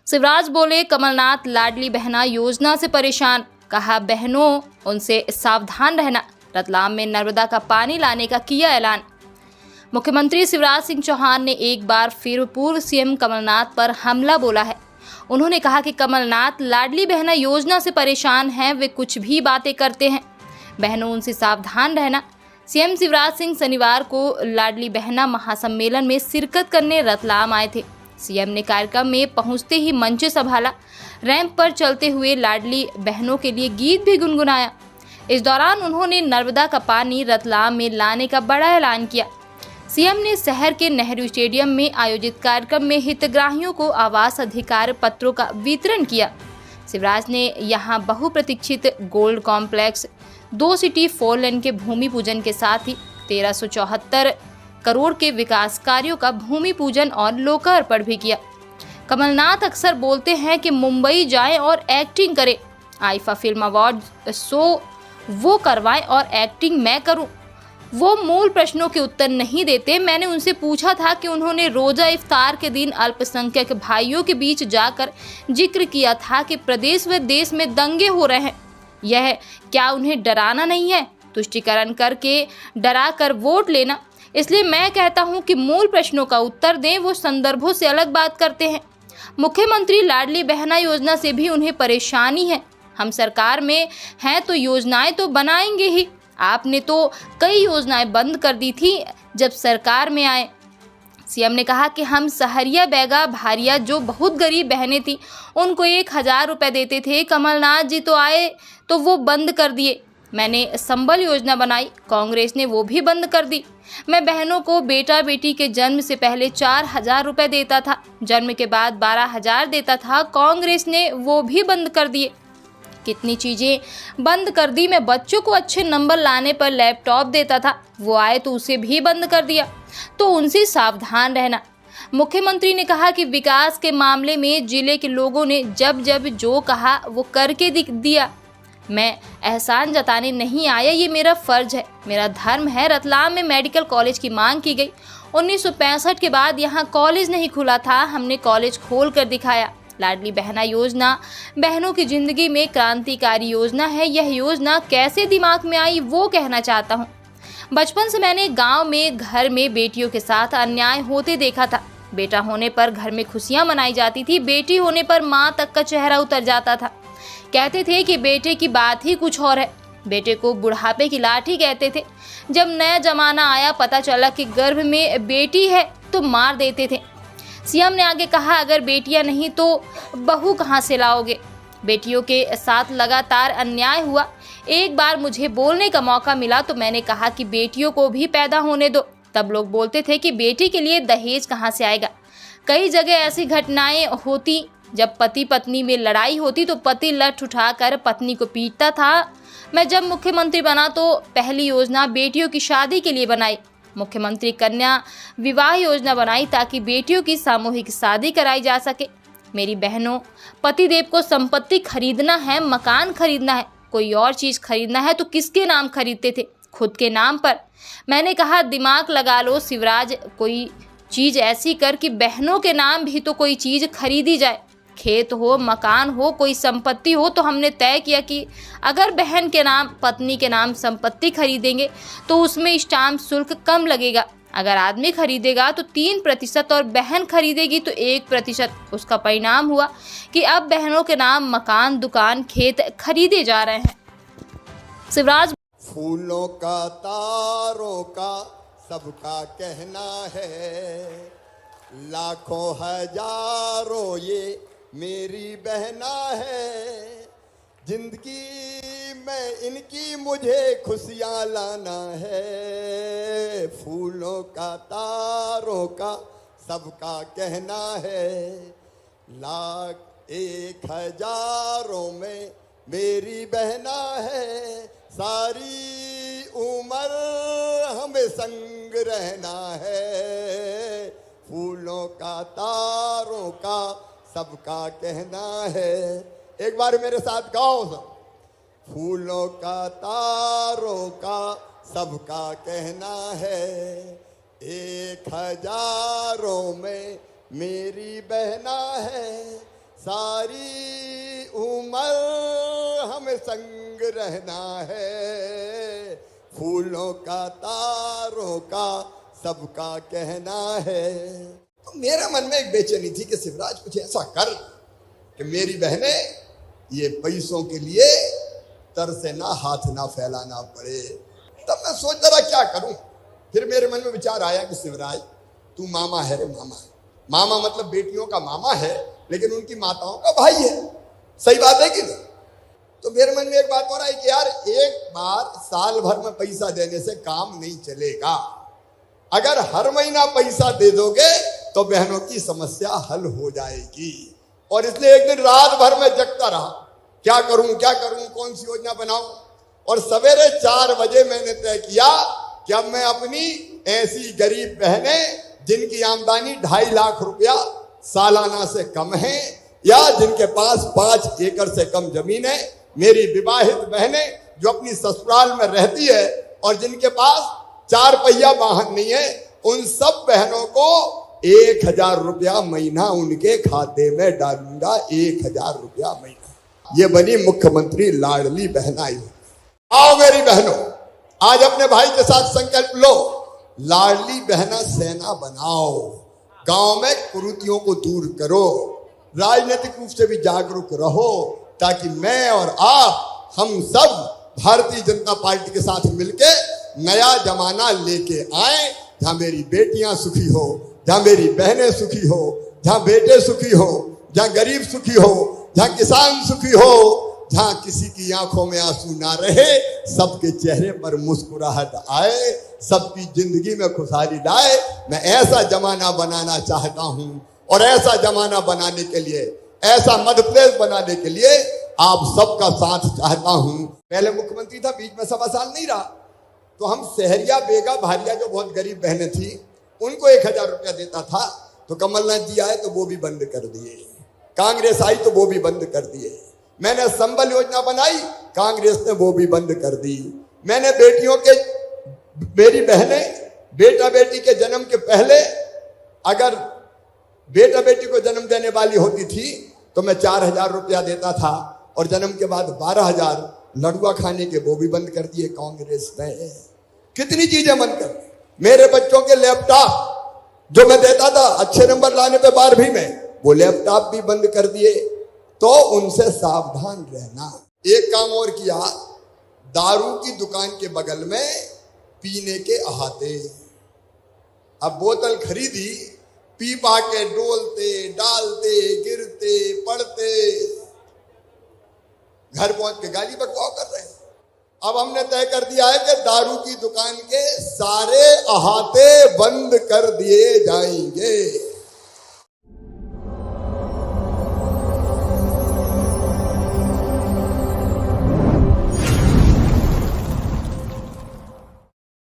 शिवराज बोले, कमलनाथ लाडली बहना योजना से परेशान, कहा बहनों उनसे सावधान रहना। रतलाम में नर्मदा का पानी लाने का किया ऐलान। मुख्यमंत्री शिवराज सिंह चौहान ने एक बार फिर पूर्व सीएम कमलनाथ पर हमला बोला है। उन्होंने कहा कि कमलनाथ लाडली बहना योजना से परेशान हैं, वे कुछ भी बातें करते हैं, बहनों उनसे सावधान रहना। सीएम शिवराज सिंह शनिवार को लाडली बहना महासम्मेलन में शिरकत करने रतलाम आए थे। सीएम ने कार्यक्रम में पहुंचते ही मंच संभाला, रैंप पर चलते हुए लाडली बहनों के लिए गीत भी गुनगुनाया। इस दौरान उन्होंने नर्मदा का पानी रतलाम में लाने का बड़ा ऐलान किया। सीएम ने शहर के नेहरू स्टेडियम में आयोजित कार्यक्रम में हितग्राहियों को आवास अधिकार पत्रों का वितरण किया। शिवराज ने यहां बहुप्रतीक्षित गोल्ड कॉम्प्लेक्स 2 सिटी 4 लेन के भूमि पूजन के साथ ही 1374 करोड़ के विकास कार्यों का भूमि पूजन और लोकार्पण भी किया। कमलनाथ अक्सर बोलते हैं कि मुंबई जाएं और एक्टिंग करें, आईफा फिल्म अवार्ड शो वो करवाएं और एक्टिंग मैं करूं। वो मूल प्रश्नों के उत्तर नहीं देते। मैंने उनसे पूछा था कि उन्होंने रोजा इफ्तार के दिन अल्पसंख्यक भाइयों के बीच जाकर जिक्र किया था कि प्रदेश व देश में दंगे हो रहे हैं, यह क्या उन्हें डराना नहीं है? तुष्टीकरण करके डरा कर वोट लेना। इसलिए मैं कहता हूं कि मूल प्रश्नों का उत्तर दें, वो संदर्भों से अलग बात करते हैं। मुख्यमंत्री लाडली बहना योजना से भी उन्हें परेशानी है। हम सरकार में हैं तो योजनाएं तो बनाएंगे ही। आपने तो कई योजनाएं बंद कर दी थी जब सरकार में आए। सीएम ने कहा कि हम सहरिया बैगा भारिया जो बहुत गरीब बहनें थी उनको 1000 रुपये देते थे। कमलनाथ जी तो आए तो वो बंद कर दिए। मैंने संबल योजना बनाई, कांग्रेस ने वो भी बंद कर दी। मैं बहनों को बेटा बेटी के जन्म से पहले 4000 रुपये देता था, जन्म के बाद 12000 देता था, कांग्रेस ने वो भी बंद कर दिए। कितनी चीज़ें बंद कर दी। मैं बच्चों को अच्छे नंबर लाने पर लैपटॉप देता था, वो आए तो उसे भी बंद कर दिया। तो उनसे सावधान रहना। मुख्यमंत्री ने कहा कि विकास के मामले में जिले के लोगों ने जब जब जो कहा वो करके दिया। मैं एहसान जताने नहीं आया, ये मेरा फर्ज है, मेरा धर्म है। रतलाम में मेडिकल कॉलेज की मांग की गई। 1965 के बाद यहाँ कॉलेज नहीं खुला था, हमने कॉलेज खोल कर दिखाया। लाडली बहना योजना बहनों की जिंदगी में क्रांतिकारी योजना है। यह योजना कैसे दिमाग में आई वो कहना चाहता हूँ। बचपन से मैंने गांव में घर में बेटियों के साथ अन्याय होते देखा था। बेटा होने पर घर में खुशियां मनाई जाती थी, बेटी होने पर माँ तक का चेहरा उतर जाता था। कहते थे कि बेटे की बात ही कुछ और है। बेटे को बुढ़ापे की लाठी कहते थे। जब नया जमाना आया, पता चला कि गर्भ में बेटी है तो मार देते थे। सीएम ने आगे कहा, अगर बेटियां नहीं तो बहू कहां से लाओगे? बेटियों के साथ लगातार अन्याय हुआ। एक बार मुझे बोलने का मौका मिला तो मैंने कहा कि बेटियों को भी पैदा होने दो। तब लोग बोलते थे कि बेटी के लिए दहेज कहां से आएगा। कई जगह ऐसी घटनाएं होती, जब पति पत्नी में लड़ाई होती तो पति लठ उठाकर पत्नी को पीटता था। मैं जब मुख्यमंत्री बना तो पहली योजना बेटियों की शादी के लिए बनाई। मुख्यमंत्री कन्या विवाह योजना बनाई ताकि बेटियों की सामूहिक शादी कराई जा सके। मेरी बहनों, पतिदेव को संपत्ति खरीदना है, मकान खरीदना है, कोई और चीज़ खरीदना है तो किसके नाम खरीदते थे? खुद के नाम पर। मैंने कहा, दिमाग लगा लो शिवराज, कोई चीज़ ऐसी कर कि बहनों के नाम भी तो कोई चीज़ खरीदी जाए। खेत हो, मकान हो, कोई संपत्ति हो। तो हमने तय किया कि अगर बहन के नाम, पत्नी के नाम संपत्ति खरीदेंगे तो उसमें स्टाम्प शुल्क कम लगेगा। अगर आदमी खरीदेगा तो 3% और बहन खरीदेगी तो 1%। उसका परिणाम हुआ कि अब बहनों के नाम मकान, दुकान, खेत खरीदे जा रहे हैं। शिवराज फूलों का, तारों का सबका कहना है, लाखों हजारों ये मेरी बहना है। जिंदगी में इनकी मुझे खुशियाँ लाना है। फूलों का, तारों का सबका कहना है, लाख 1000 में मेरी बहना है। सारी उम्र हमें संग रहना है। फूलों का, तारों का सबका कहना है। एक बार मेरे साथ गाओ सब। फूलों का, तारों का सबका कहना है, 1000 में मेरी बहना है। सारी उम्र हमें संग रहना है, फूलों का तारों का सबका कहना है। तो मेरे मन में एक बेचैनी थी कि शिवराज कुछ ऐसा कर कि मेरी बहनें ये पैसों के लिए तरसे ना हाथ ना फैलाना पड़े। तब मैं सोच रहा क्या करूं। फिर मेरे मन में विचार आया कि शिवराज तू मामा है रे, मामा। मामा मतलब बेटियों का मामा है, लेकिन उनकी माताओं का भाई है। सही बात है कि नहीं? तो मेरे मन में एक बात हो रहा है कि यार एक बार साल भर में पैसा देने से काम नहीं चलेगा। अगर हर महीना पैसा दे दोगे तो बहनों की समस्या हल हो जाएगी। और इसलिए एक दिन रात भर में जगता रहा, क्या करूं, कौन सी योजना बनाऊं। और सवेरे 4 बजे मैंने तय किया कि अब मैं अपनी ऐसी गरीब बहनें जिनकी आमदनी 2.5 लाख रुपया सालाना से कम है, या जिनके पास 5 एकड़ से कम जमीन है, मेरी विवाहित बहनें जो अपनी ससुराल में रहती है और जिनके पास 4 पहिया वाहन नहीं है, उन सब बहनों को 1000 रुपया महीना उनके खाते में डालूंगा। 1000 रुपया महीना। ये बनी मुख्यमंत्री लाडली बहना योजना। आओ मेरी बहनों, आज अपने भाई के साथ संकल्प लो, लाडली बहना सेना बनाओ, गांव में कुरीतियों को दूर करो, राजनीतिक रूप से भी जागरूक रहो, ताकि मैं और आप हम सब भारतीय जनता पार्टी के साथ मिलके नया जमाना लेके आए, जहां मेरी बेटियां सुखी हो, जहां मेरी बहनें सुखी हो, जहां बेटे सुखी हो, जहां गरीब सुखी हो, जहां किसान सुखी हो, जहां किसी की आंखों में आंसू ना रहे, सबके चेहरे पर मुस्कुराहट आए, सबकी जिंदगी में खुशहाली लाए। मैं ऐसा जमाना बनाना चाहता हूं। और ऐसा जमाना बनाने के लिए, ऐसा मध्य प्रदेश बनाने के लिए आप सबका साथ चाहता हूं। पहले मुख्यमंत्री था, बीच में 1.25 साल नहीं रहा, तो हम सहरिया बेगा भारिया जो बहुत गरीब बहनें थी उनको 1000 रुपया देता था। तो कमलनाथ जी आए तो वो भी बंद कर दिए, कांग्रेस आई तो वो भी बंद कर दिए। मैंने संबल योजना बनाई, कांग्रेस ने वो भी बंद कर दी। मैंने बेटियों के, मेरी बहनें बेटा बेटी के जन्म के पहले अगर बेटा बेटी को जन्म देने वाली होती थी तो मैं 4000 रुपया देता था, और जन्म के बाद 12000। लड़ुआ खाने के वो भी बंद कर दिए कांग्रेस ने। कितनी चीजें बंद कर दी। मेरे बच्चों के लैपटॉप जो मैं देता था अच्छे नंबर लाने पे 12वीं में, वो लैपटॉप भी बंद कर दिए। तो उनसे सावधान रहना। एक काम और किया, दारू की दुकान के बगल में पीने के अहाते। अब बोतल खरीदी, पी पा के डोलते डालते गिरते पड़ते, घर पहुंच के गाली बकवाव कर रहे हैं। अब हमने तय कर दिया है कि दारू की दुकान के सारे अहाते बंद कर दिए जाएंगे।